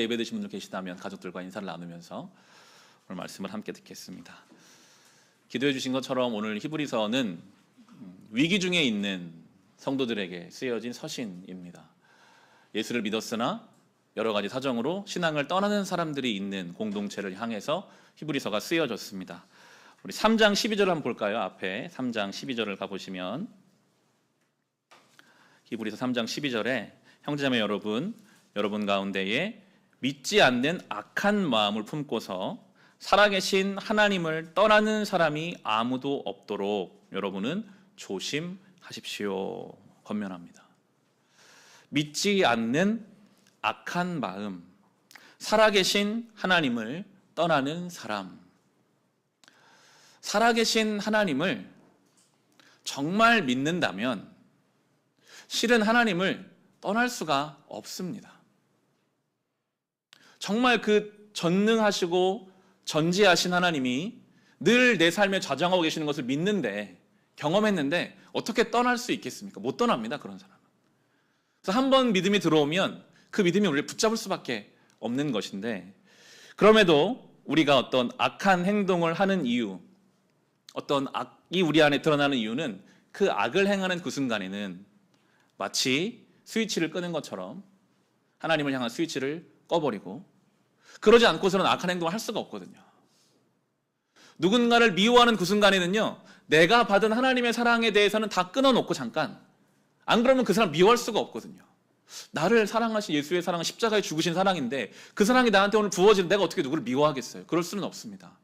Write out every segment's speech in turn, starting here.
예배드신 분들 계시다면 가족들과 인사를 나누면서 오늘 말씀을 함께 듣겠습니다. 기도해 주신 것처럼 오늘 히브리서는 위기 중에 있는 성도들에게 쓰여진 서신입니다. 예수를 믿었으나 여러 가지 사정으로 신앙을 떠나는 사람들이 있는 공동체를 향해서 히브리서가 쓰여졌습니다. 우리 3장 12절을 한번 볼까요? 앞에 3장 12절을 가보시면 히브리서 3장 12절에 형제자매 여러분 가운데에 믿지 않는 악한 마음을 품고서 살아계신 하나님을 떠나는 사람이 아무도 없도록 여러분은 조심하십시오. 권면합니다. 믿지 않는 악한 마음, 살아계신 하나님을 떠나는 사람. 살아계신 하나님을 정말 믿는다면 실은 하나님을 떠날 수가 없습니다. 정말 그 전능하시고 전지하신 하나님이 늘 내 삶에 좌정하고 계시는 것을 믿는데, 경험했는데 어떻게 떠날 수 있겠습니까? 못 떠납니다, 그런 사람은. 그래서 한번 믿음이 들어오면 그 믿음이 우리를 붙잡을 수밖에 없는 것인데, 그럼에도 우리가 어떤 악한 행동을 하는 이유, 어떤 악이 우리 안에 드러나는 이유는 그 악을 행하는 그 순간에는 마치 스위치를 끄는 것처럼 하나님을 향한 스위치를 꺼버리고, 그러지 않고서는 악한 행동을 할 수가 없거든요. 누군가를 미워하는 그 순간에는요, 내가 받은 하나님의 사랑에 대해서는 다 끊어놓고 잠깐, 안 그러면 그 사람 미워할 수가 없거든요. 나를 사랑하신 예수의 사랑은 십자가에 죽으신 사랑인데 그 사랑이 나한테 오늘 부어지는 내가 어떻게 누구를 미워하겠어요? 그럴 수는 없습니다.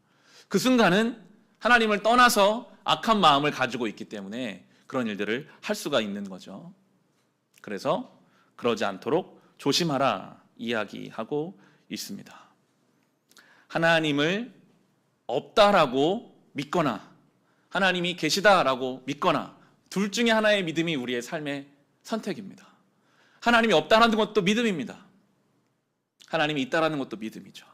그 순간은 하나님을 떠나서 악한 마음을 가지고 있기 때문에 그런 일들을 할 수가 있는 거죠. 그래서 그러지 않도록 조심하라 이야기하고 있습니다. 하나님을 없다라고 믿거나 하나님이 계시다라고 믿거나 둘 중에 하나의 믿음이 우리의 삶의 선택입니다. 하나님이 없다라는 것도 믿음입니다. 하나님이 있다라는 것도 믿음이죠.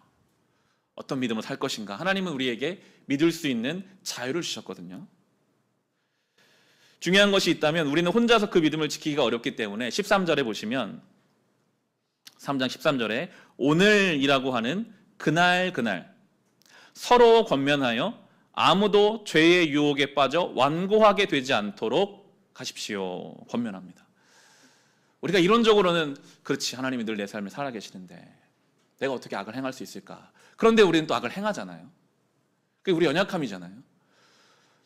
어떤 믿음을 살 것인가? 하나님은 우리에게 믿을 수 있는 자유를 주셨거든요. 중요한 것이 있다면 우리는 혼자서 그 믿음을 지키기가 어렵기 때문에 13절에 보시면 3장 13절에 오늘이라고 하는 그날 서로 권면하여 아무도 죄의 유혹에 빠져 완고하게 되지 않도록 하십시오. 권면합니다. 우리가 이론적으로는 그렇지, 하나님이 늘 내 삶을 살아계시는데 내가 어떻게 악을 행할 수 있을까? 그런데 우리는 또 악을 행하잖아요. 그게 우리 연약함이잖아요.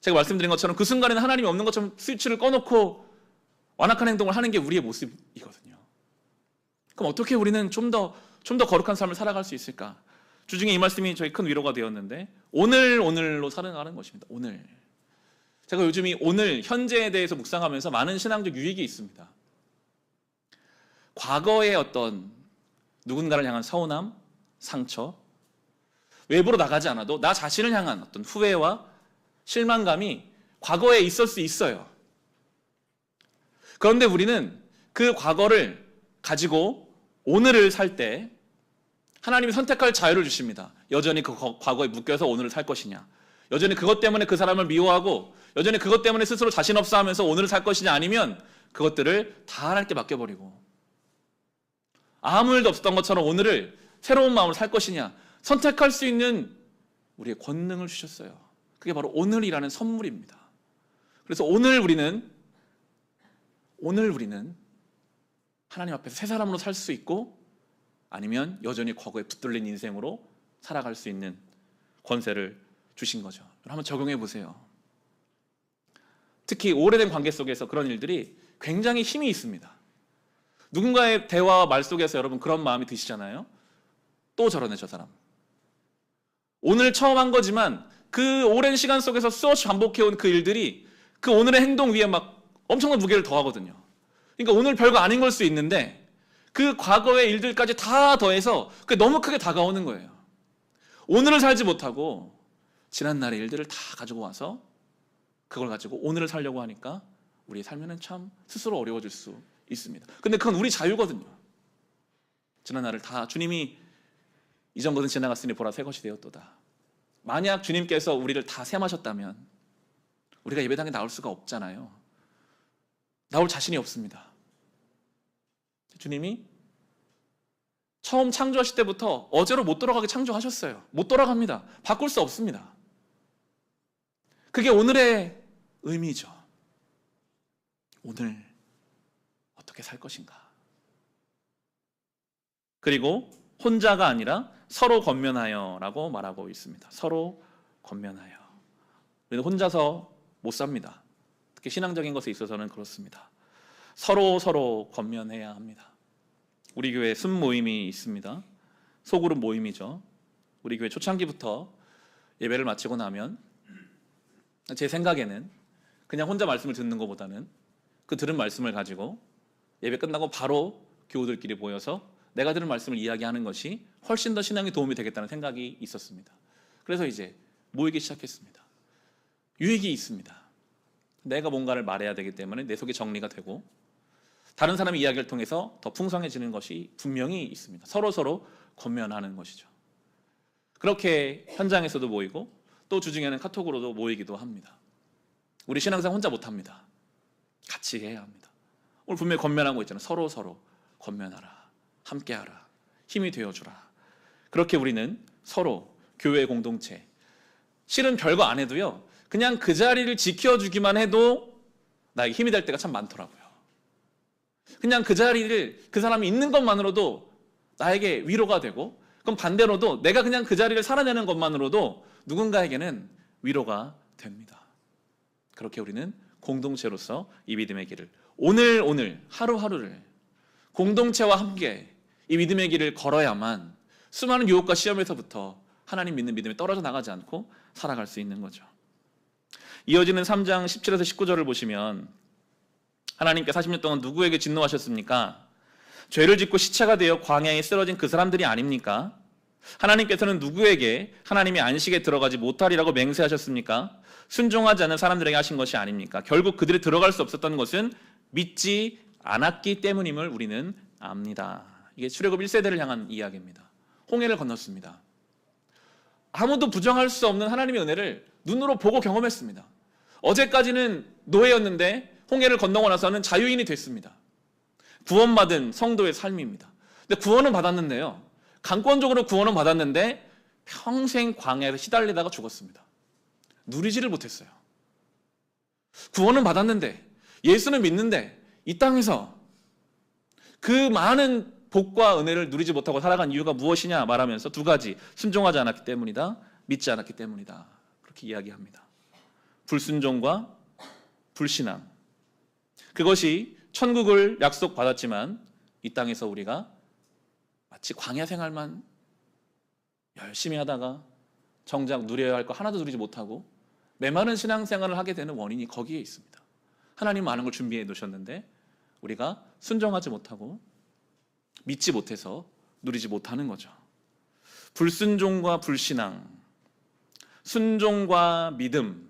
제가 말씀드린 것처럼 그 순간에는 하나님이 없는 것처럼 스위치를 꺼놓고 완악한 행동을 하는 게 우리의 모습이거든요. 그럼 어떻게 우리는 좀 더 거룩한 삶을 살아갈 수 있을까? 주중에 이 말씀이 저희 큰 위로가 되었는데 오늘로 살아가는 것입니다. 오늘. 제가 요즘 이 오늘, 현재에 대해서 묵상하면서 많은 신앙적 유익이 있습니다. 과거의 어떤 누군가를 향한 서운함, 상처, 외부로 나가지 않아도 나 자신을 향한 어떤 후회와 실망감이 과거에 있을 수 있어요. 그런데 우리는 그 과거를 가지고 오늘을 살 때 하나님이 선택할 자유를 주십니다. 여전히 그 과거에 묶여서 오늘을 살 것이냐, 여전히 그것 때문에 그 사람을 미워하고 여전히 그것 때문에 스스로 자신 없어 하면서 오늘을 살 것이냐, 아니면 그것들을 다 하나님께 맡겨버리고 아무 일도 없었던 것처럼 오늘을 새로운 마음으로 살 것이냐, 선택할 수 있는 우리의 권능을 주셨어요. 그게 바로 오늘이라는 선물입니다. 그래서 오늘 우리는 하나님 앞에서 새 사람으로 살 수 있고, 아니면 여전히 과거에 붙들린 인생으로 살아갈 수 있는 권세를 주신 거죠. 한번 적용해 보세요. 특히 오래된 관계 속에서 그런 일들이 굉장히 힘이 있습니다. 누군가의 대화와 말 속에서 여러분 그런 마음이 드시잖아요. 또 저러네 저 사람. 오늘 처음 한 거지만 그 오랜 시간 속에서 수없이 반복해온 그 일들이 그 오늘의 행동 위에 막 엄청난 무게를 더하거든요. 그러니까 오늘 별거 아닌 걸 수 있는데 그 과거의 일들까지 다 더해서 그게 너무 크게 다가오는 거예요. 오늘을 살지 못하고 지난날의 일들을 다 가지고 와서 그걸 가지고 오늘을 살려고 하니까 우리의 삶에는 참 스스로 어려워질 수 있습니다. 근데 그건 우리 자유거든요. 지난날을 다 주님이 이전 것은 지나갔으니 보라 새 것이 되었도다. 만약 주님께서 우리를 다 셈하셨다면 우리가 예배당에 나올 수가 없잖아요. 나올 자신이 없습니다. 주님이 처음 창조하실 때부터 어제로 못 돌아가게 창조하셨어요. 못 돌아갑니다. 바꿀 수 없습니다. 그게 오늘의 의미죠. 오늘 어떻게 살 것인가. 그리고 혼자가 아니라 서로 권면하여라고 말하고 있습니다. 서로 권면하여. 우리는 혼자서 못 삽니다. 특히 신앙적인 것에 있어서는 그렇습니다. 서로 권면해야 합니다. 우리 교회 순모임이 있습니다. 소그룹 모임이죠. 우리 교회 초창기부터 예배를 마치고 나면 제 생각에는 그냥 혼자 말씀을 듣는 것보다는 그 들은 말씀을 가지고 예배 끝나고 바로 교우들끼리 모여서 내가 들은 말씀을 이야기하는 것이 훨씬 더 신앙에 도움이 되겠다는 생각이 있었습니다. 그래서 이제 모이기 시작했습니다. 유익이 있습니다. 내가 뭔가를 말해야 되기 때문에 내 속에 정리가 되고 다른 사람의 이야기를 통해서 더 풍성해지는 것이 분명히 있습니다. 서로 권면하는 것이죠. 그렇게 현장에서도 모이고 또 주중에는 카톡으로도 모이기도 합니다. 우리 신앙생활 혼자 못합니다. 같이 해야 합니다. 오늘 분명히 권면하고 있잖아요. 서로 권면하라. 함께하라. 힘이 되어주라. 그렇게 우리는 서로 교회 공동체, 실은 별거 안 해도요, 그냥 그 자리를 지켜주기만 해도 나에게 힘이 될 때가 참 많더라고요. 그냥 그 자리를, 그 사람이 있는 것만으로도 나에게 위로가 되고, 그럼 반대로도 내가 그냥 그 자리를 살아내는 것만으로도 누군가에게는 위로가 됩니다. 그렇게 우리는 공동체로서 이 믿음의 길을 오늘 하루하루를 공동체와 함께 이 믿음의 길을 걸어야만 수많은 유혹과 시험에서부터 하나님 믿는 믿음에 떨어져 나가지 않고 살아갈 수 있는 거죠. 이어지는 3장 17에서 19절을 보시면 하나님께 40년 동안 누구에게 진노하셨습니까? 죄를 짓고 시체가 되어 광야에 쓰러진 그 사람들이 아닙니까? 하나님께서는 누구에게 하나님이 안식에 들어가지 못하리라고 맹세하셨습니까? 순종하지 않는 사람들에게 하신 것이 아닙니까? 결국 그들이 들어갈 수 없었던 것은 믿지 않았기 때문임을 우리는 압니다. 이게 출애굽 1세대를 향한 이야기입니다. 홍해를 건넜습니다. 아무도 부정할 수 없는 하나님의 은혜를 눈으로 보고 경험했습니다. 어제까지는 노예였는데 홍해를 건너고 나서는 자유인이 됐습니다. 구원받은 성도의 삶입니다. 근데 구원은 받았는데요, 강권적으로 구원은 받았는데 평생 광야에서 시달리다가 죽었습니다. 누리지를 못했어요. 구원은 받았는데, 예수는 믿는데 이 땅에서 그 많은 복과 은혜를 누리지 못하고 살아간 이유가 무엇이냐 말하면서 두 가지: 순종하지 않았기 때문이다, 믿지 않았기 때문이다. 그렇게 이야기합니다. 불순종과 불신앙, 그것이 천국을 약속받았지만 이 땅에서 우리가 마치 광야 생활만 열심히 하다가 정작 누려야 할 거 하나도 누리지 못하고 메마른 신앙생활을 하게 되는 원인이 거기에 있습니다. 하나님 많은 걸 준비해 놓으셨는데 우리가 순종하지 못하고 믿지 못해서 누리지 못하는 거죠. 불순종과 불신앙, 순종과 믿음,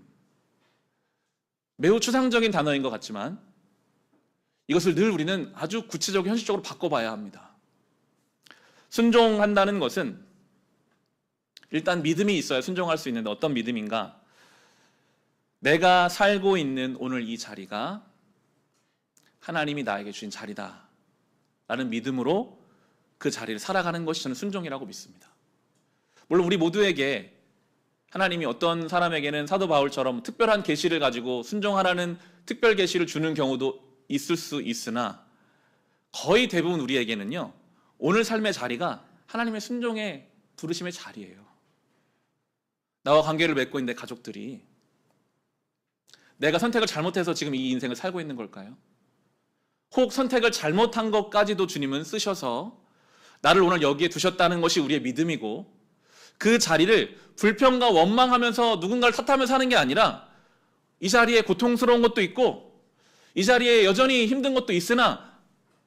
매우 추상적인 단어인 것 같지만 이것을 늘 우리는 아주 구체적으로 현실적으로 바꿔봐야 합니다. 순종한다는 것은 일단 믿음이 있어야 순종할 수 있는데 어떤 믿음인가? 내가 살고 있는 오늘 이 자리가 하나님이 나에게 주신 자리다 라는 믿음으로 그 자리를 살아가는 것이 저는 순종이라고 믿습니다. 물론 우리 모두에게 하나님이 어떤 사람에게는 사도 바울처럼 특별한 계시를 가지고 순종하라는 특별 계시를 주는 경우도 있을 수 있으나 거의 대부분 우리에게는요, 오늘 삶의 자리가 하나님의 순종의 부르심의 자리예요. 나와 관계를 맺고 있는 내 가족들이 내가 선택을 잘못해서 지금 이 인생을 살고 있는 걸까요? 혹 선택을 잘못한 것까지도 주님은 쓰셔서 나를 오늘 여기에 두셨다는 것이 우리의 믿음이고, 그 자리를 불평과 원망하면서 누군가를 탓하면서 사는 게 아니라 이 자리에 고통스러운 것도 있고 이 자리에 여전히 힘든 것도 있으나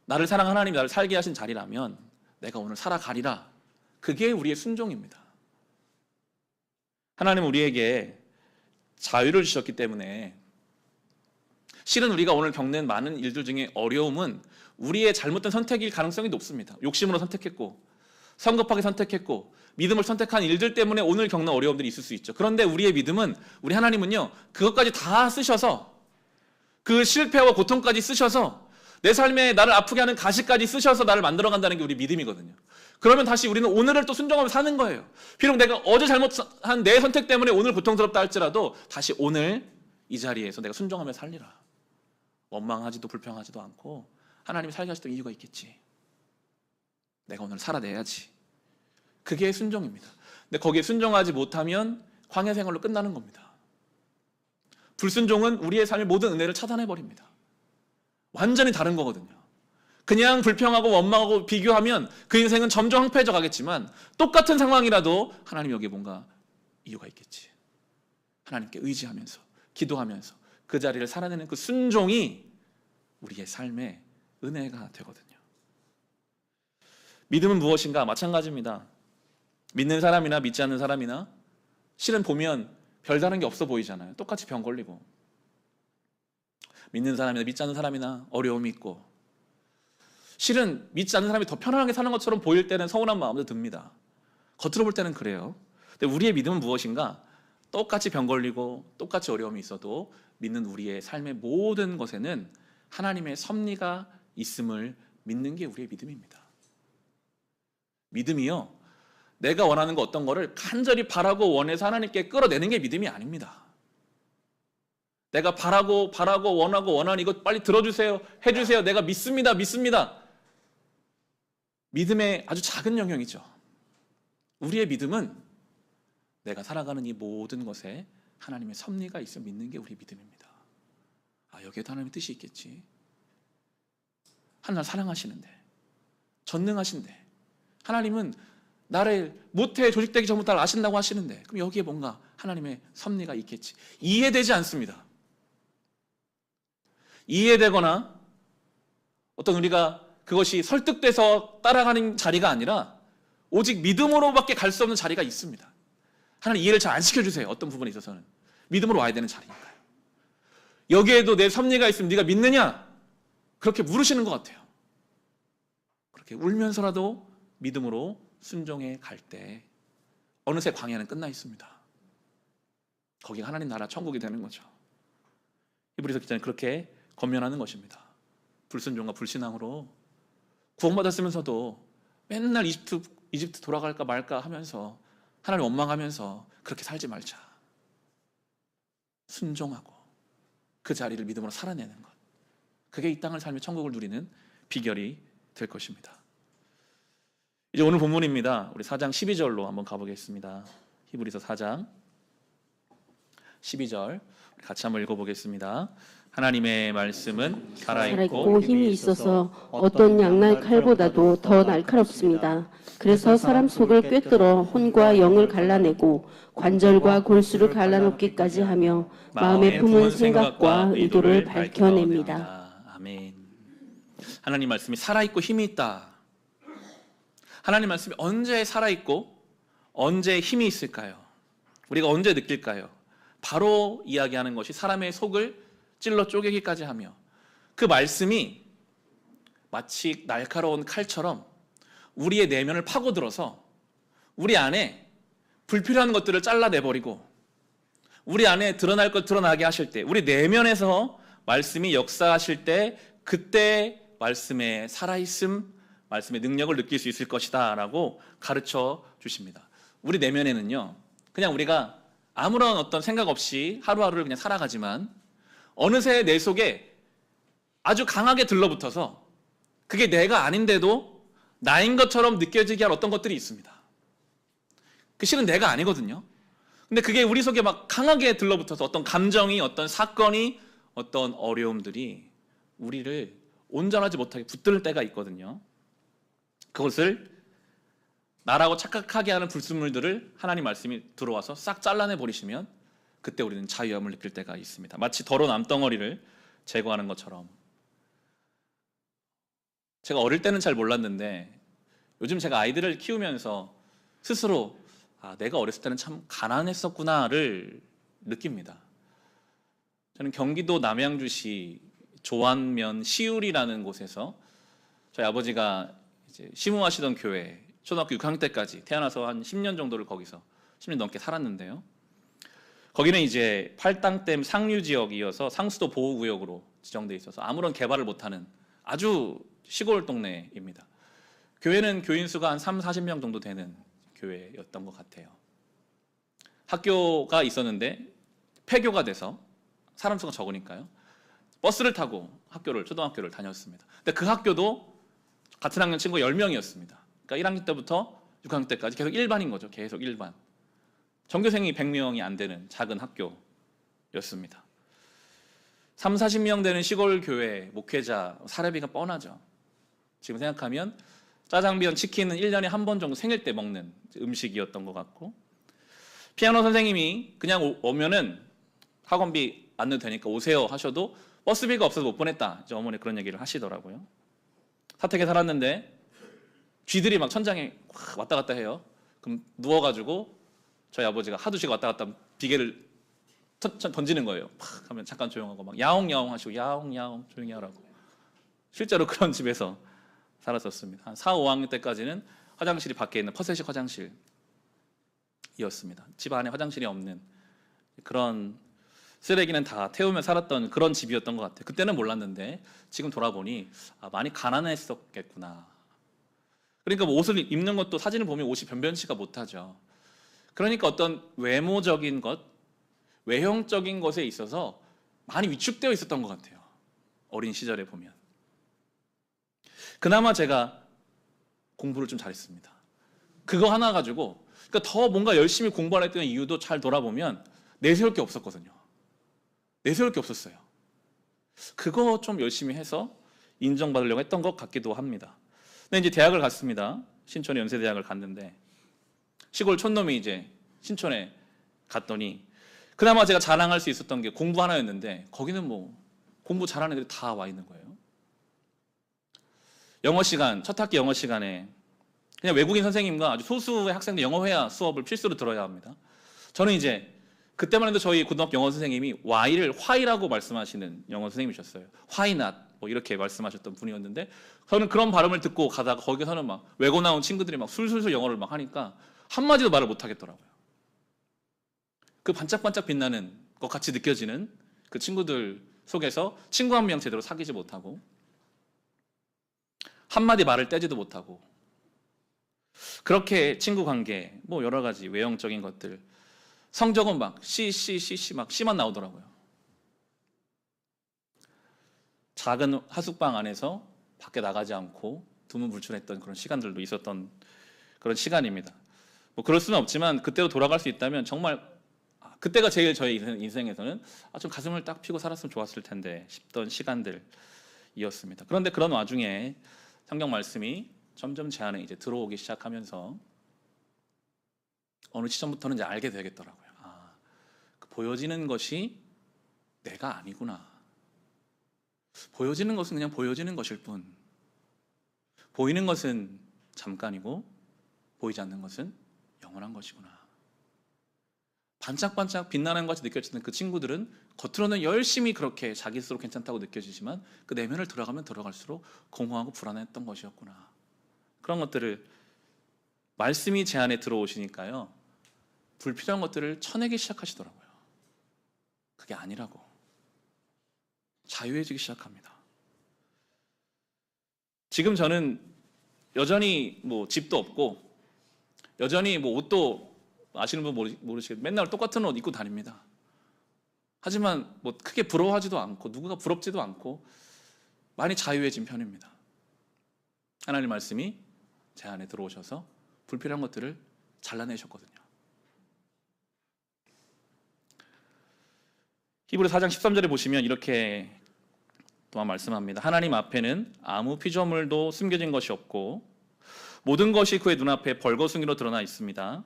나를 사랑하는 하나님이 나를 살게 하신 자리라면 내가 오늘 살아가리라. 그게 우리의 순종입니다. 하나님은 우리에게 자유를 주셨기 때문에 실은 우리가 오늘 겪는 많은 일들 중에 어려움은 우리의 잘못된 선택일 가능성이 높습니다. 욕심으로 선택했고 성급하게 선택했고 믿음을 선택한 일들 때문에 오늘 겪는 어려움들이 있을 수 있죠. 그런데 우리의 믿음은, 우리 하나님은요, 그것까지 다 쓰셔서 그 실패와 고통까지 쓰셔서 내 삶에 나를 아프게 하는 가시까지 쓰셔서 나를 만들어간다는 게 우리 믿음이거든요. 그러면 다시 우리는 오늘을 또 순종하며 사는 거예요. 비록 내가 어제 잘못한 내 선택 때문에 오늘 고통스럽다 할지라도 다시 오늘 이 자리에서 내가 순종하며 살리라. 원망하지도 불평하지도 않고 하나님이 살게 하시던 이유가 있겠지. 내가 오늘 살아내야지. 그게 순종입니다. 근데 거기에 순종하지 못하면 광야 생활로 끝나는 겁니다. 불순종은 우리의 삶의 모든 은혜를 차단해버립니다. 완전히 다른 거거든요. 그냥 불평하고 원망하고 비교하면 그 인생은 점점 황폐해져 가겠지만 똑같은 상황이라도 하나님 여기에 뭔가 이유가 있겠지. 하나님께 의지하면서 기도하면서 그 자리를 살아내는 그 순종이 우리의 삶의 은혜가 되거든요. 믿음은 무엇인가? 마찬가지입니다. 믿는 사람이나 믿지 않는 사람이나 실은 보면 별다른 게 없어 보이잖아요. 똑같이 병 걸리고. 믿는 사람이나 믿지 않는 사람이나 어려움이 있고, 실은 믿지 않는 사람이 더 편안하게 사는 것처럼 보일 때는 서운한 마음도 듭니다. 겉으로 볼 때는 그래요. 근데 우리의 믿음은 무엇인가? 똑같이 병 걸리고 똑같이 어려움이 있어도 믿는 우리의 삶의 모든 것에는 하나님의 섭리가 있음을 믿는 게 우리의 믿음입니다. 믿음이요, 내가 원하는 거 어떤 거를 간절히 바라고 원해서 하나님께 끌어내는 게 믿음이 아닙니다. 내가 바라고 원하고 원하는 이것 빨리 들어주세요, 해주세요, 내가 믿습니다. 믿음의 아주 작은 영역이죠. 우리의 믿음은 내가 살아가는 이 모든 것에 하나님의 섭리가 있어 믿는 게 우리 믿음입니다. 아, 여기에도 하나님의 뜻이 있겠지. 하나님 사랑하시는데, 전능하신데, 하나님은 나를 모태에 조직되기 전부터 아신다고 하시는데, 그럼 여기에 뭔가 하나님의 섭리가 있겠지. 이해되지 않습니다. 이해되거나 어떤 우리가 그것이 설득돼서 따라가는 자리가 아니라 오직 믿음으로밖에 갈 수 없는 자리가 있습니다. 하나님 이해를 잘 안 시켜주세요. 어떤 부분에 있어서는 믿음으로 와야 되는 자리니까요. 여기에도 내 섭리가 있으면 네가 믿느냐? 그렇게 물으시는 것 같아요. 그렇게 울면서라도 믿음으로 순종해 갈 때 어느새 광야는 끝나 있습니다. 거기가 하나님 나라 천국이 되는 거죠. 히브리서 기자는 그렇게 권면하는 것입니다. 불순종과 불신앙으로 구원받았으면서도 맨날 이집트 돌아갈까 말까 하면서 하나님 원망하면서 그렇게 살지 말자. 순종하고 그 자리를 믿음으로 살아내는 것, 그게 이 땅을 살며 천국을 누리는 비결이 될 것입니다. 이제 오늘 본문입니다. 우리 4장 12절로 한번 가보겠습니다. 히브리서 4장 12절 같이 한번 읽어보겠습니다. 하나님의 말씀은 살아있고 힘이 있어서 어떤 양날 칼보다도 더 날카롭습니다. 그래서 사람 속을 꿰뚫어 혼과 영을 갈라내고 관절과 골수를 갈라놓기까지 하며 마음에 품은 생각과 의도를 밝혀냅니다. 아멘. 하나님 말씀이 살아있고 힘이 있다. 하나님 말씀이 언제 살아있고 언제 힘이 있을까요? 우리가 언제 느낄까요? 바로 이야기하는 것이 사람의 속을 찔러 쪼개기까지 하며 그 말씀이 마치 날카로운 칼처럼 우리의 내면을 파고들어서 우리 안에 불필요한 것들을 잘라내버리고 우리 안에 드러날 것 드러나게 하실 때, 우리 내면에서 말씀이 역사하실 때 그때 말씀의 살아있음, 말씀의 능력을 느낄 수 있을 것이다 라고 가르쳐 주십니다. 우리 내면에는요, 그냥 우리가 아무런 어떤 생각 없이 하루하루를 그냥 살아가지만 어느새 내 속에 아주 강하게 들러붙어서 그게 내가 아닌데도 나인 것처럼 느껴지게 할 어떤 것들이 있습니다. 그 실은 내가 아니거든요. 근데 그게 우리 속에 막 강하게 들러붙어서 어떤 감정이, 어떤 사건이, 어떤 어려움들이 우리를 온전하지 못하게 붙들 때가 있거든요. 그것을 나라고 착각하게 하는 불순물들을 하나님 말씀이 들어와서 싹 잘라내 버리시면 그때 우리는 자유함을 느낄 때가 있습니다. 마치 더러운 암덩어리를 제거하는 것처럼. 제가 어릴 때는 잘 몰랐는데 요즘 제가 아이들을 키우면서 스스로 내가 어렸을 때는 참 가난했었구나를 느낍니다. 저는 경기도 남양주시 조안면 시울이라는 곳에서 저희 아버지가 이제 시무하시던 교회 초등학교 6학년 때까지 태어나서 한 10년 정도를 거기서 10년 넘게 살았는데요. 거기는 이제 팔당댐 상류 지역이어서 상수도 보호구역으로 지정돼 있어서 아무런 개발을 못하는 아주 시골 동네입니다. 교회는 교인 수가 한 3, 40명 정도 되는 교회였던 것 같아요. 학교가 있었는데 폐교가 돼서 사람 수가 적으니까요. 버스를 타고 초등학교를 다녔습니다. 근데 그 학교도 같은 학년 친구 10명이었습니다. 그러니까 1학년 때부터 6학년 때까지 계속 일반인 거죠. 계속 일반. 전교생이 100명이 안 되는 작은 학교였습니다. 3, 40명 되는 시골 교회 목회자 사례비가 뻔하죠. 지금 생각하면 짜장면, 치킨은 1년에 한 번 정도 생일 때 먹는 음식이었던 것 같고, 피아노 선생님이 그냥 오면은 학원비 안 내도 되니까 오세요 하셔도 버스비가 없어서 못 보냈다. 이제 어머니 그런 얘기를 하시더라고요. 사택에 살았는데 쥐들이 막 천장에 확 왔다 갔다 해요. 그럼 누워가지고 저희 아버지가 하도 쥐가 왔다 갔다 하면 비계를 던지는 거예요. 팍 하면 잠깐 조용하고 막 야옹야옹 하시고 야옹야옹 조용히 하라고. 실제로 그런 집에서 살았었습니다. 한 4, 5학년 때까지는 화장실이 밖에 있는 퍼세식 화장실이었습니다. 집 안에 화장실이 없는 그런 쓰레기는 다 태우며 살았던 그런 집이었던 것 같아요. 그때는 몰랐는데 지금 돌아보니 많이 가난했었겠구나. 그러니까 뭐 옷을 입는 것도 사진을 보면 옷이 변변치가 못하죠. 그러니까 어떤 외모적인 것, 외형적인 것에 있어서 많이 위축되어 있었던 것 같아요. 어린 시절에 보면. 그나마 제가 공부를 좀 잘했습니다. 그거 하나 가지고 그러니까 더 뭔가 열심히 공부를 했던 이유도 잘 돌아보면 내세울 게 없었거든요. 내세울 게 없었어요. 그거 좀 열심히 해서 인정받으려고 했던 것 같기도 합니다. 근데 이제 대학을 갔습니다. 신촌에 연세대학을 갔는데 시골 촌놈이 이제 신촌에 갔더니 그나마 제가 자랑할 수 있었던 게 공부 하나였는데 거기는 뭐 공부 잘하는 애들이 다 와 있는 거예요. 영어 시간, 첫 학기 영어 시간에 그냥 외국인 선생님과 아주 소수의 학생들 영어 회화 수업을 필수로 들어야 합니다. 저는 이제 그때만 해도 저희 고등학교 영어 선생님이 Y를 Why라고 말씀하시는 영어 선생님이셨어요. Why not? 뭐 이렇게 말씀하셨던 분이었는데 저는 그런 발음을 듣고 가다가 거기서는 막 외고 나온 친구들이 막 술술술 영어를 막 하니까 한마디도 말을 못 하겠더라고요. 그 반짝반짝 빛나는 것 같이 느껴지는 그 친구들 속에서 친구 한 명 제대로 사귀지 못하고 한마디 말을 떼지도 못하고 그렇게 친구 관계 뭐 여러 가지 외형적인 것들 성적은 막 C 막 C만 나오더라고요. 작은 하숙방 안에서 밖에 나가지 않고 두문불출했던 그런 시간들도 있었던 그런 시간입니다. 뭐 그럴 수는 없지만 그때로 돌아갈 수 있다면 정말 그때가 제일 저의 인생에서는 좀 가슴을 딱 펴고 살았으면 좋았을 텐데 싶던 시간들이었습니다. 그런데 그런 와중에 성경 말씀이 점점 제 안에 이제 들어오기 시작하면서 어느 시점부터는 이제 알게 되겠더라고요. 그 보여지는 것이 내가 아니구나. 보여지는 것은 그냥 보여지는 것일 뿐. 보이는 것은 잠깐이고 보이지 않는 것은 영원한 것이구나. 반짝반짝 빛나는 것 같이 느껴지는 그 친구들은 겉으로는 열심히 그렇게 자기 스스로 괜찮다고 느껴지지만 그 내면을 들어가면 들어갈수록 공허하고 불안했던 것이었구나. 그런 것들을 말씀이 제 안에 들어오시니까요. 불필요한 것들을 쳐내기 시작하시더라고요. 그게 아니라고. 자유해지기 시작합니다. 지금 저는 여전히 뭐 집도 없고 여전히 뭐 옷도 아시는 분 모르시겠지만 맨날 똑같은 옷 입고 다닙니다. 하지만 뭐 크게 부러워하지도 않고 누구가 부럽지도 않고 많이 자유해진 편입니다. 하나님 말씀이 제 안에 들어오셔서 불필요한 것들을 잘라내셨거든요. 히브리 4장 13절에 보시면 이렇게 또한 말씀합니다. 하나님 앞에는 아무 피조물도 숨겨진 것이 없고 모든 것이 그의 눈앞에 벌거숭이로 드러나 있습니다.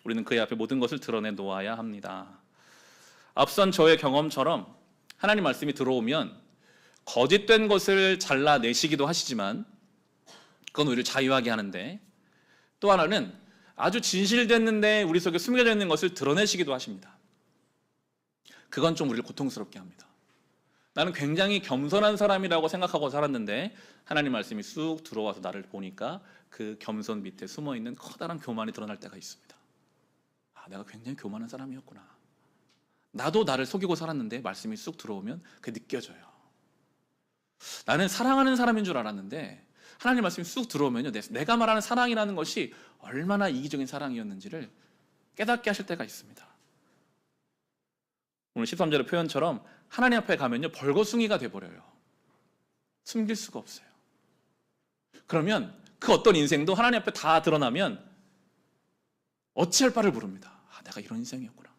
우리는 그의 앞에 모든 것을 드러내 놓아야 합니다. 앞선 저의 경험처럼 하나님 말씀이 들어오면 거짓된 것을 잘라내시기도 하시지만 그건 우리를 자유하게 하는데 또 하나는 아주 진실됐는데 우리 속에 숨겨져 있는 것을 드러내시기도 하십니다. 그건 좀 우리를 고통스럽게 합니다. 나는 굉장히 겸손한 사람이라고 생각하고 살았는데 하나님 말씀이 쑥 들어와서 나를 보니까 그 겸손 밑에 숨어있는 커다란 교만이 드러날 때가 있습니다. 내가 굉장히 교만한 사람이었구나. 나도 나를 속이고 살았는데 말씀이 쑥 들어오면 그게 느껴져요. 나는 사랑하는 사람인 줄 알았는데 하나님 말씀이 쑥 들어오면요, 내가 말하는 사랑이라는 것이 얼마나 이기적인 사랑이었는지를 깨닫게 하실 때가 있습니다. 오늘 13절의 표현처럼 하나님 앞에 가면요, 벌거숭이가 돼버려요. 숨길 수가 없어요. 그러면 그 어떤 인생도 하나님 앞에 다 드러나면 어찌할 바를 모릅니다. 내가 이런 인생이었구나.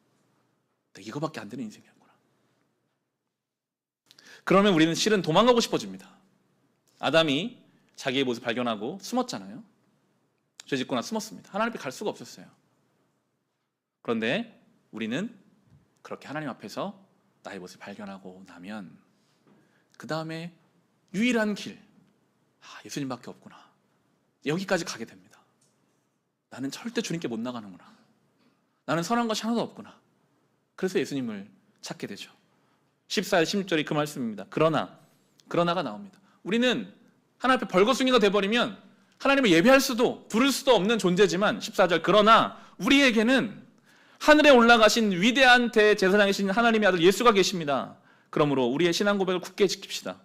내가 이거밖에 안 되는 인생이었구나. 그러면 우리는 실은 도망가고 싶어집니다. 아담이 자기의 모습을 발견하고 숨었잖아요. 죄 짓고 나 숨었습니다. 하나님 앞에 갈 수가 없었어요. 그런데 우리는 그렇게 하나님 앞에서 나의 모습을 발견하고 나면 그 다음에 유일한 길, 예수님밖에 없구나. 여기까지 가게 됩니다. 나는 절대 주님께 못 나가는구나. 나는 선한 것이 하나도 없구나. 그래서 예수님을 찾게 되죠. 14절 16절이 그 말씀입니다. 그러나가 나옵니다. 우리는 하나님 앞에 벌거숭이가 돼버리면 하나님을 예배할 수도 부를 수도 없는 존재지만 14절 그러나 우리에게는 하늘에 올라가신 위대한 대제사장이신 하나님의 아들 예수가 계십니다. 그러므로 우리의 신앙 고백을 굳게 지킵시다.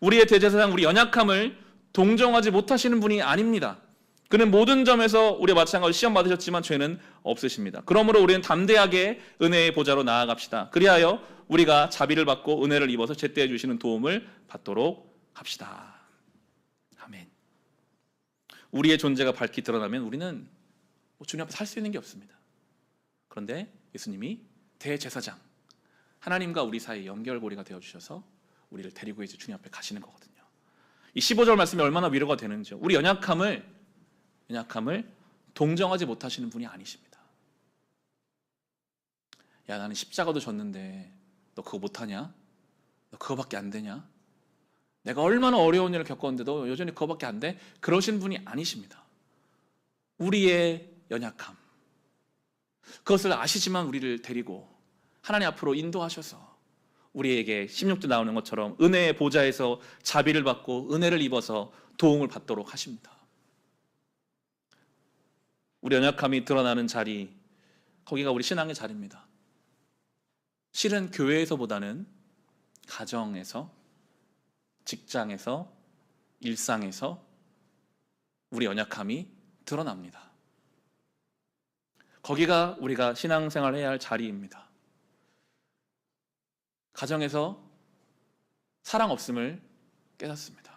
우리의 대제사장, 우리 연약함을 동정하지 못하시는 분이 아닙니다. 그는 모든 점에서 우리와 마찬가지로 시험 받으셨지만 죄는 없으십니다. 그러므로 우리는 담대하게 은혜의 보좌로 나아갑시다. 그리하여 우리가 자비를 받고 은혜를 입어서 제때 주시는 도움을 받도록 합시다. 아멘. 우리의 존재가 밝히 드러나면 우리는 주님 앞에 살 수 있는 게 없습니다. 그런데 예수님이 대제사장, 하나님과 우리 사이 연결고리가 되어주셔서 우리를 데리고 이제 주님 앞에 가시는 거거든요. 이 15절 말씀이 얼마나 위로가 되는지요. 우리 연약함을 동정하지 못하시는 분이 아니십니다. 야, 나는 십자가도 졌는데 너 그거 못하냐? 너 그거밖에 안 되냐? 내가 얼마나 어려운 일을 겪었는데 너 여전히 그거밖에 안 돼? 그러신 분이 아니십니다. 우리의 연약함, 그것을 아시지만 우리를 데리고 하나님 앞으로 인도하셔서 우리에게 16절 나오는 것처럼 은혜의 보좌에서 자비를 받고 은혜를 입어서 도움을 받도록 하십니다. 우리 연약함이 드러나는 자리, 거기가 우리 신앙의 자리입니다. 실은 교회에서보다는 가정에서, 직장에서, 일상에서 우리 연약함이 드러납니다. 거기가 우리가 신앙생활을 해야 할 자리입니다. 가정에서 사랑 없음을 깨닫습니다.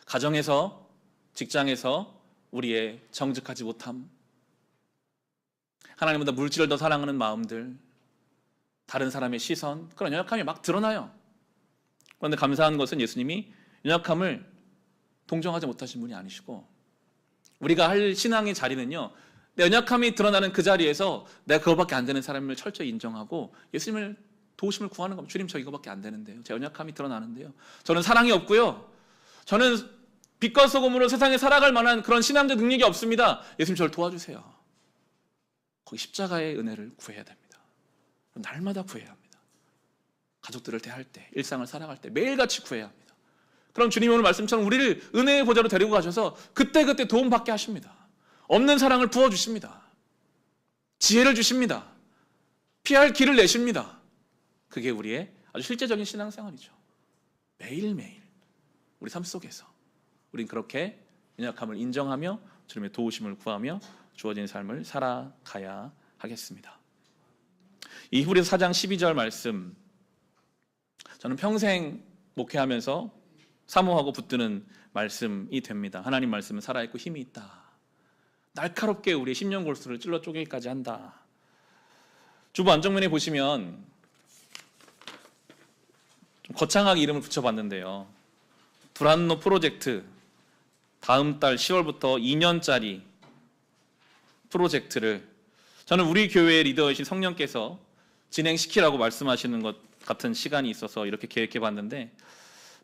가정에서, 직장에서 우리의 정직하지 못함, 하나님보다 물질을 더 사랑하는 마음들, 다른 사람의 시선, 그런 연약함이 막 드러나요. 그런데 감사한 것은 예수님이 연약함을 동정하지 못하신 분이 아니시고, 우리가 할 신앙의 자리는요, 내 연약함이 드러나는 그 자리에서 내가 그거밖에 안 되는 사람을 철저히 인정하고 예수님을 도우심을 구하는 겁니다. 주님, 저 이거밖에 안 되는데요. 제 연약함이 드러나는데요. 저는 사랑이 없고요. 저는 빛과 소금으로 세상에 살아갈 만한 그런 신앙적 능력이 없습니다. 예수님, 저를 도와주세요. 거기 십자가의 은혜를 구해야 됩니다. 날마다 구해야 합니다. 가족들을 대할 때, 일상을 살아갈 때 매일같이 구해야 합니다. 그럼 주님이 오늘 말씀처럼 우리를 은혜의 보좌로 데리고 가셔서 그때그때 도움받게 하십니다. 없는 사랑을 부어주십니다. 지혜를 주십니다. 피할 길을 내십니다. 그게 우리의 아주 실제적인 신앙생활이죠. 매일매일 우리 삶 속에서 우린 그렇게 연약함을 인정하며 주님의 도우심을 구하며 주어진 삶을 살아가야 하겠습니다. 이 히브리서 4장 12절 말씀, 저는 평생 목회하면서 사모하고 붙드는 말씀이 됩니다. 하나님 말씀은 살아있고 힘이 있다. 날카롭게 우리의 심령 골수를 찔러 쪼개기까지 한다. 주보 안정면에 보시면 좀 거창하게 이름을 붙여봤는데요. 두란노 프로젝트, 다음 달 10월부터 2년짜리 프로젝트를 저는 우리 교회의 리더이신 성령께서 진행시키라고 말씀하시는 것 같은 시간이 있어서 이렇게 계획해봤는데,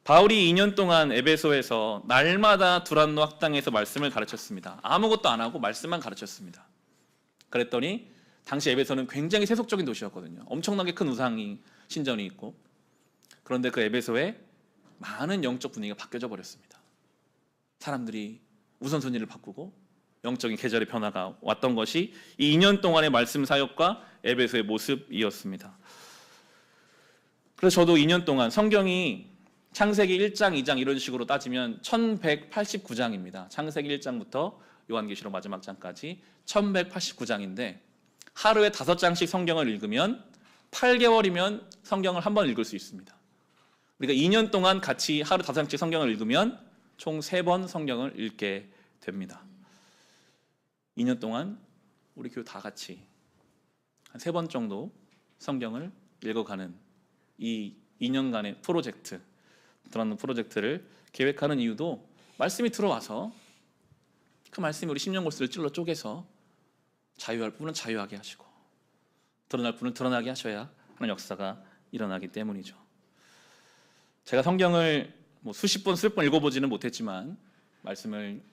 바울이 2년 동안 에베소에서 날마다 두란노 학당에서 말씀을 가르쳤습니다. 아무것도 안 하고 말씀만 가르쳤습니다. 그랬더니 당시 에베소는 굉장히 세속적인 도시였거든요. 엄청나게 큰 우상이 신전이 있고, 그런데 그 에베소에 많은 영적 분위기가 바뀌어져 버렸습니다. 사람들이 우선순위를 바꾸고 영적인 계절의 변화가 왔던 것이 이 2년 동안의 말씀 사역과 에베소의 모습이었습니다. 그래서 저도 2년 동안 성경이 창세기 1장, 2장 이런 식으로 따지면 1189장입니다. 창세기 1장부터 요한계시록 마지막 장까지 1189장인데 하루에 5장씩 성경을 읽으면 8개월이면 성경을 한 번 읽을 수 있습니다. 우리가 2년 동안 같이 하루 5장씩 성경을 읽으면 총 3번 성경을 읽게 됩니다. 2년 동안 우리 교회 다 같이 한 3번 정도 성경을 읽어가는 이 2년간의 프로젝트, 들어가는 프로젝트를 계획하는 이유도 말씀이 들어와서 그 말씀이 우리 심령골수를 찔러 쪼개서 자유할 부분은 자유하게 하시고 드러날 부분은 드러나게 하셔야 하는 역사가 일어나기 때문이죠. 제가 성경을 수십 번, 수백 번 읽어보지는 못했지만 말씀을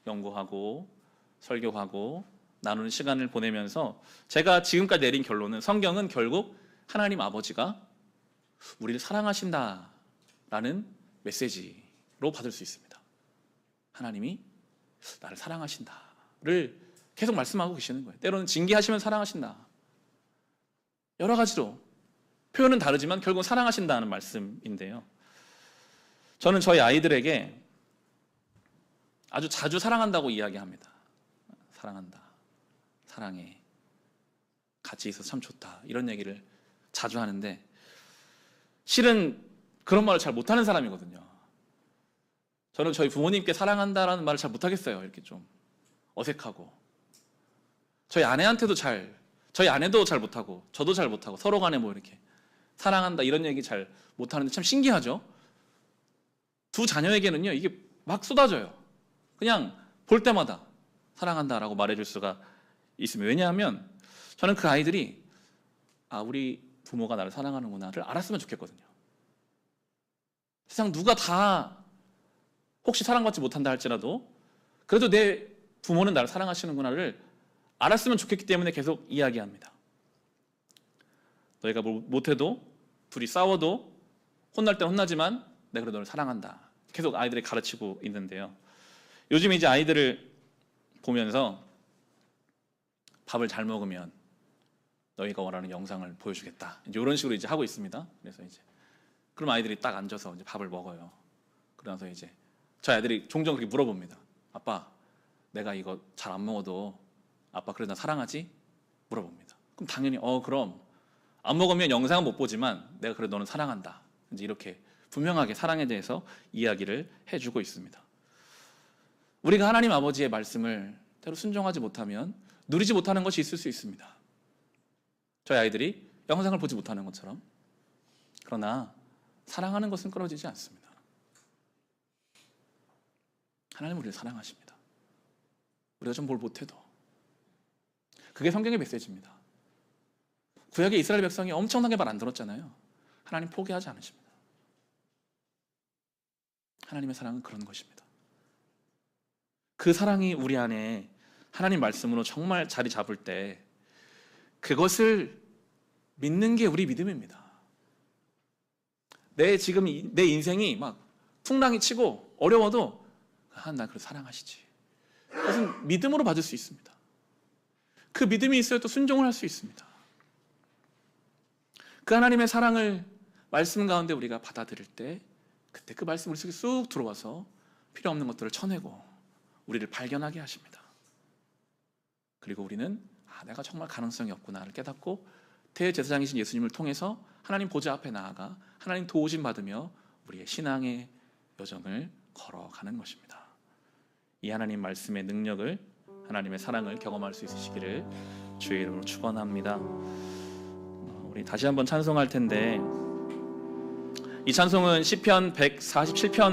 연구하고 설교하고 나누는 시간을 보내면서 제가 지금까지 내린 결론은 성경은 결국 하나님 아버지가 우리를 사랑하신다라는 메시지로 받을 수 있습니다. 하나님이 나를 사랑하신다를 계속 말씀하고 계시는 거예요. 때로는 징계하시면 사랑하신다. 여러 가지로 표현은 다르지만 결국 사랑하신다는 말씀인데요. 저는 저희 아이들에게 아주 자주 사랑한다고 이야기합니다. 사랑한다, 사랑해, 같이 있어서 참 좋다, 이런 얘기를 자주 하는데 실은 그런 말을 잘 못하는 사람이거든요. 저는 저희 부모님께 사랑한다라는 말을 잘 못하겠어요. 이렇게 좀 어색하고 저희 아내한테도 저희 아내도 잘 못하고 저도 잘 못하고 서로 간에 이렇게 사랑한다 이런 얘기 잘 못하는데 참 신기하죠. 두 자녀에게는요 이게 막 쏟아져요. 그냥 볼 때마다 사랑한다라고 말해줄 수가 있습니다. 왜냐하면 저는 그 아이들이 우리 부모가 나를 사랑하는구나를 알았으면 좋겠거든요. 세상 누가 다 혹시 사랑받지 못한다 할지라도 그래도 내 부모는 나를 사랑하시는구나를 알았으면 좋겠기 때문에 계속 이야기합니다. 너희가 못해도 둘이 싸워도 혼날 땐 혼나지만 내가 그래도 너를 사랑한다. 계속 아이들이 가르치고 있는데요. 요즘 이제 아이들을 보면서 밥을 잘 먹으면 너희가 원하는 영상을 보여주겠다. 이제 이런 식으로 이제 하고 있습니다. 그래서 이제 그럼 아이들이 딱 앉아서 이제 밥을 먹어요. 그러면서 이제 저희 아이들이 종종 그렇게 물어봅니다. 아빠, 내가 이거 잘 안 먹어도 아빠 그래도 나 사랑하지? 물어봅니다. 그럼 당연히 그럼 안 먹으면 영상은 못 보지만 내가 그래도 너는 사랑한다. 이제 이렇게 분명하게 사랑에 대해서 이야기를 해주고 있습니다. 우리가 하나님 아버지의 말씀을 때로 순종하지 못하면 누리지 못하는 것이 있을 수 있습니다. 저희 아이들이 영상을 보지 못하는 것처럼. 그러나 사랑하는 것은 끊어지지 않습니다. 하나님 우리를 사랑하십니다. 우리가 좀 뭘 못해도. 그게 성경의 메시지입니다. 구약의 이스라엘 백성이 엄청나게 말 안 들었잖아요. 하나님 포기하지 않으십니다. 하나님의 사랑은 그런 것입니다. 그 사랑이 우리 안에 하나님 말씀으로 정말 자리 잡을 때 그것을 믿는 게 우리 믿음입니다. 지금 내 인생이 막 풍랑이 치고 어려워도 난 그걸 사랑하시지. 그것은 믿음으로 받을 수 있습니다. 그 믿음이 있어야 또 순종을 할 수 있습니다. 그 하나님의 사랑을 말씀 가운데 우리가 받아들일 때 그때 그 말씀 우리 속에 쑥 들어와서 필요 없는 것들을 쳐내고 우리를 발견하게 하십니다. 그리고 우리는 내가 정말 가능성이 없구나를 깨닫고 대제사장이신 예수님을 통해서 하나님 보좌 앞에 나아가 하나님 도우심 받으며 우리의 신앙의 여정을 걸어가는 것입니다. 이 하나님 말씀의 능력을 하나님의 사랑을 경험할 수 있으시기를 주의 이름으로 축원합니다. 우리 다시 한번 찬송할 텐데 이 찬송은 시편 147편